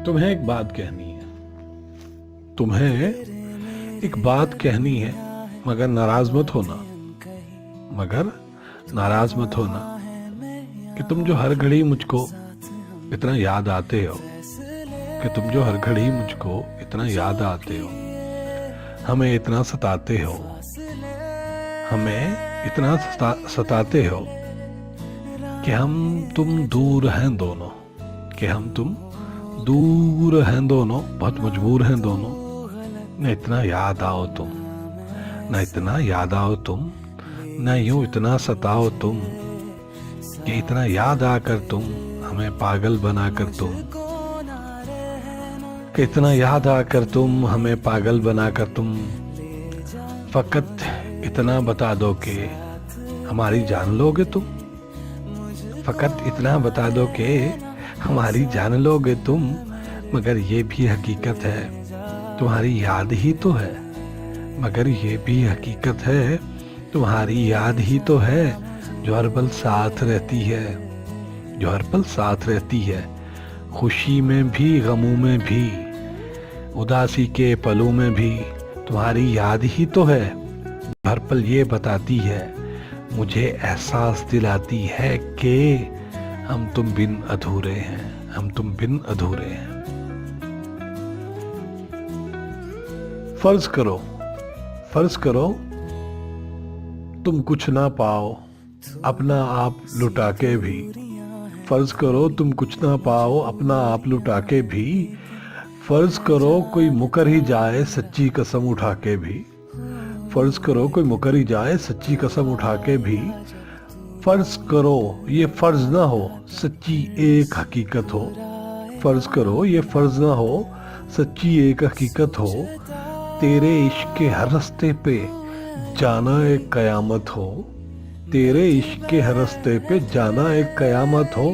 तुम्हें एक बात कहनी है। तुम्हें एक बात कहनी है, मगर नाराज मत होना। मगर नाराज मत होना कि तुम जो हर घड़ी मुझको इतना याद आते हो, कि तुम जो हर घड़ी मुझको इतना याद आते हो, हमें इतना सताते हो, हमें इतना सताते हो कि हम तुम दूर हैं दोनों, कि हम तुम दूर हैं दोनों, बहुत मजबूर हैं दोनों। न इतना याद आओ तुम, न इतना याद आओ तुम, न यूं इतना सताओ तुम कि इतना याद आकर तुम हमें पागल बनाकर तुम, कि इतना याद आकर तुम हमें पागल बनाकर तुम फकत इतना बता दो कि हमारी जान लोगे तुम। फकत इतना बता दो कि हमारी जान लोगे तुम, मगर ये भी हकीकत है तुम्हारी याद ही तो है। मगर ये भी हकीकत है तुम्हारी याद ही तो है, जो हर पल साथ रहती है, जो हर पल साथ रहती है। खुशी में भी, गमों में भी, उदासी के पलों में भी तुम्हारी याद ही तो है। हर पल ये बताती है, मुझे एहसास दिलाती है कि हम तुम बिन अधूरे हैं, हम तुम बिन अधूरे हैं। फर्ज करो तुम कुछ ना पाओ अपना आप लुटा के भी। फर्ज करो तुम कुछ ना पाओ अपना आप लुटा के भी। फर्ज करो कोई मुकर ही जाए सच्ची कसम उठा के भी। फर्ज करो कोई मुकर ही जाए सच्ची कसम उठा के भी। फर्ज करो ये फर्ज ना हो सच्ची एक हकीकत हो। फर्ज करो ये फर्ज ना हो सच्ची एक हकीकत हो। तेरे इश्क के हर रास्ते पे जाना एक कयामत हो। तेरे इश्क के हर रास्ते पे जाना एक कयामत हो।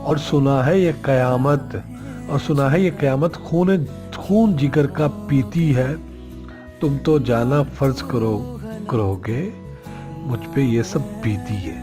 और सुना है ये कयामत, और सुना है ये कयामत खून जिगर का पीती है। तुम तो जाना फर्ज करोगे मुझ पे ये सब बीती है।